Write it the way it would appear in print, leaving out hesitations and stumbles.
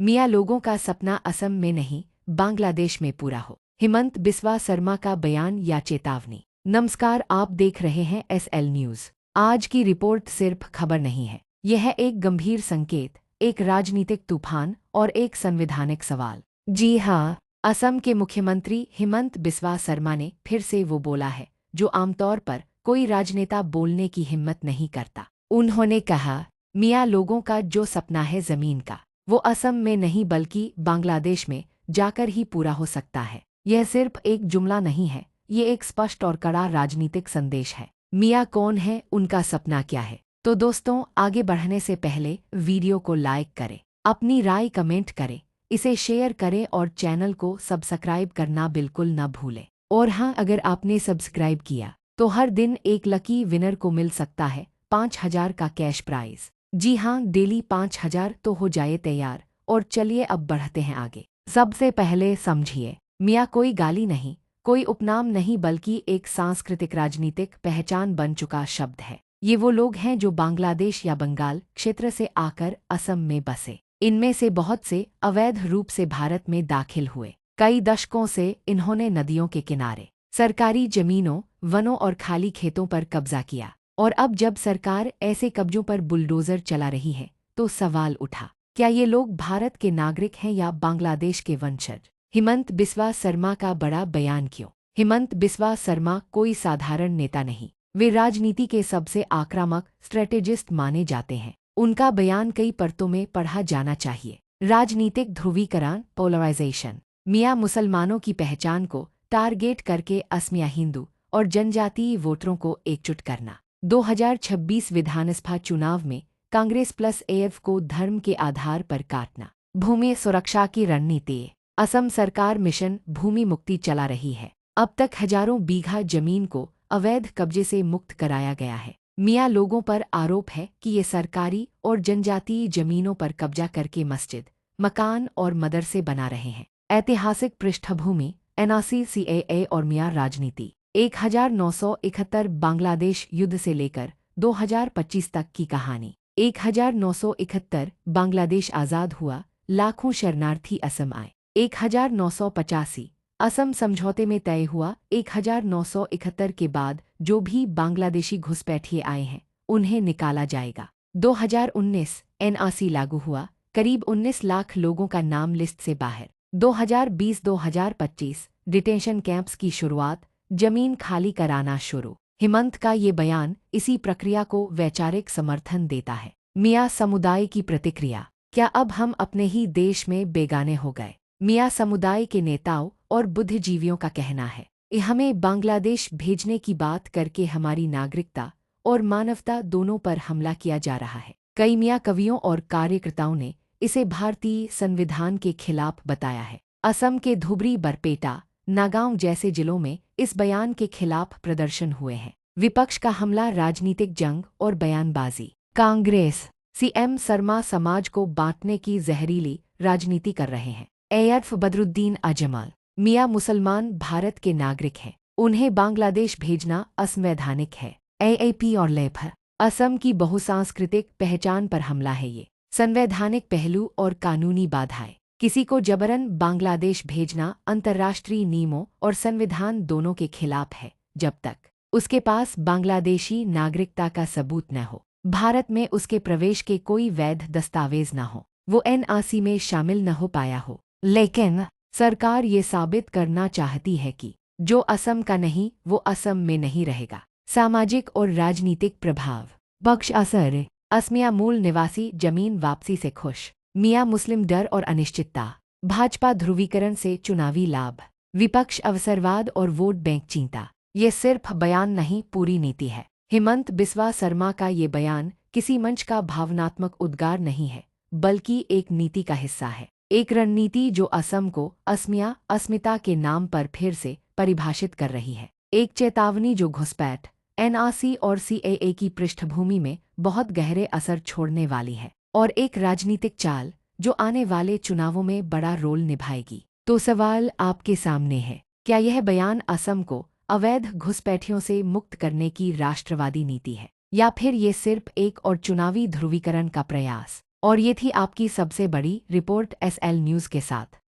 मियाँ लोगों का सपना असम में नहीं बांग्लादेश में पूरा हो। हिमंत बिस्वा शर्मा का बयान या चेतावनी। नमस्कार, आप देख रहे हैं SL न्यूज़। आज की रिपोर्ट सिर्फ खबर नहीं है, यह है एक गंभीर संकेत, एक राजनीतिक तूफान और एक संवैधानिक सवाल। जी हाँ, असम के मुख्यमंत्री हिमंत बिस्वा शर्मा ने फिर से वो बोला है जो आमतौर पर कोई राजनेता बोलने की हिम्मत नहीं करता। उन्होंने कहा, मियाँ लोगों का जो सपना है ज़मीन का, वो असम में नहीं बल्कि बांग्लादेश में जाकर ही पूरा हो सकता है। यह सिर्फ एक जुमला नहीं है, ये एक स्पष्ट और कड़ा राजनीतिक संदेश है। मियाँ कौन है, उनका सपना क्या है? तो दोस्तों, आगे बढ़ने से पहले वीडियो को लाइक करें, अपनी राय कमेंट करें, इसे शेयर करें और चैनल को सब्सक्राइब करना बिल्कुल न भूलें। और हाँ, अगर आपने सब्सक्राइब किया तो हर दिन एक लकी विनर को मिल सकता है 5,000 का कैश प्राइज। जी हाँ, डेली 5,000 तो हो जाए तैयार। और चलिए अब बढ़ते हैं आगे। सबसे पहले समझिए, मियाँ कोई गाली नहीं, कोई उपनाम नहीं, बल्कि एक सांस्कृतिक राजनीतिक पहचान बन चुका शब्द है। ये वो लोग हैं जो बांग्लादेश या बंगाल क्षेत्र से आकर असम में बसे। इनमें से बहुत से अवैध रूप से भारत में दाखिल हुए। कई दशकों से इन्होंने नदियों के किनारे, सरकारी जमीनों, वनों और खाली खेतों पर कब्जा किया। और अब जब सरकार ऐसे कब्जों पर बुलडोजर चला रही है, तो सवाल उठा, क्या ये लोग भारत के नागरिक हैं या बांग्लादेश के वंशज? हिमंत बिस्वा शर्मा का बड़ा बयान क्यों? हिमंत बिस्वा शर्मा कोई साधारण नेता नहीं, वे राजनीति के सबसे आक्रामक स्ट्रेटेजिस्ट माने जाते हैं। उनका बयान कई परतों में पढ़ा जाना चाहिए। राजनीतिक ध्रुवीकरण, पोलराइजेशन, मियाँ मुसलमानों की पहचान को टारगेट करके असमिया हिंदू और जनजातीय वोटरों को एकजुट करना। 2026 विधानसभा चुनाव में कांग्रेस प्लस AF को धर्म के आधार पर काटना। भूमि सुरक्षा की रणनीति। असम सरकार मिशन भूमि मुक्ति चला रही है। अब तक हजारों बीघा जमीन को अवैध कब्जे से मुक्त कराया गया है। मियाँ लोगों पर आरोप है कि ये सरकारी और जनजातीय जमीनों पर कब्जा करके मस्जिद, मकान और मदरसे बना रहे हैं। ऐतिहासिक पृष्ठभूमि, NRC CAA और मियाँ राजनीति। 1971 बांग्लादेश युद्ध से लेकर 2025 तक की कहानी। 1971 बांग्लादेश आज़ाद हुआ, लाखों शरणार्थी असम आए। 1985 असम समझौते में तय हुआ। 1971 के बाद जो भी बांग्लादेशी घुसपैठिए आए हैं, उन्हें निकाला जाएगा। 2019 NRC लागू हुआ, करीब 19 लाख लोगों का नाम लिस्ट से बाहर। 2020-2025 डिटेंशन कैंप्स की शुरुआत, जमीन खाली कराना शुरू। हिमंत का ये बयान इसी प्रक्रिया को वैचारिक समर्थन देता है। मियाँ समुदाय की प्रतिक्रिया। क्या अब हम अपने ही देश में बेगाने हो गए? मियाँ समुदाय के नेताओं और बुद्धिजीवियों का कहना है, हमें बांग्लादेश भेजने की बात करके हमारी नागरिकता और मानवता दोनों पर हमला किया जा रहा है। कई मियाँ कवियों और कार्यकर्ताओं ने इसे भारतीय संविधान के खिलाफ बताया है। असम के धुबरी, बरपेटा, नागांव जैसे जिलों में इस बयान के खिलाफ प्रदर्शन हुए हैं। विपक्ष का हमला, राजनीतिक जंग और बयानबाजी। कांग्रेस CM शर्मा समाज को बांटने की जहरीली राजनीति कर रहे हैं। AF बदरुद्दीन अजमल, मियाँ मुसलमान भारत के नागरिक हैं, उन्हें बांग्लादेश भेजना असंवैधानिक है। AAP और LEP, असम की बहुसांस्कृतिक पहचान पर हमला है। ये संवैधानिक पहलू और कानूनी बाधाएं। किसी को जबरन बांग्लादेश भेजना अंतर्राष्ट्रीय नियमों और संविधान दोनों के खिलाफ है, जब तक उसके पास बांग्लादेशी नागरिकता का सबूत न हो, भारत में उसके प्रवेश के कोई वैध दस्तावेज न हो, वो NRC में शामिल न हो पाया हो। लेकिन सरकार ये साबित करना चाहती है कि जो असम का नहीं, वो असम में नहीं रहेगा। सामाजिक और राजनीतिक प्रभाव। बख्श असर, असमिया मूल निवासी जमीन वापसी से खुश। मियाँ मुस्लिम डर और अनिश्चितता। भाजपा ध्रुवीकरण से चुनावी लाभ। विपक्ष अवसरवाद और वोट बैंक चिंता। ये सिर्फ बयान नहीं, पूरी नीति है। हिमंत बिस्वा शर्मा का ये बयान किसी मंच का भावनात्मक उद्गार नहीं है, बल्कि एक नीति का हिस्सा है। एक रणनीति जो असम को असमिया अस्मिता के नाम पर फिर से परिभाषित कर रही है। एक चेतावनी जो घुसपैठ, NRC और CAA की पृष्ठभूमि में बहुत गहरे असर छोड़ने वाली है। और एक राजनीतिक चाल जो आने वाले चुनावों में बड़ा रोल निभाएगी। तो सवाल आपके सामने है, क्या यह बयान असम को अवैध घुसपैठियों से मुक्त करने की राष्ट्रवादी नीति है, या फिर ये सिर्फ एक और चुनावी ध्रुवीकरण का प्रयास? और ये थी आपकी सबसे बड़ी रिपोर्ट एसएल न्यूज़ के साथ।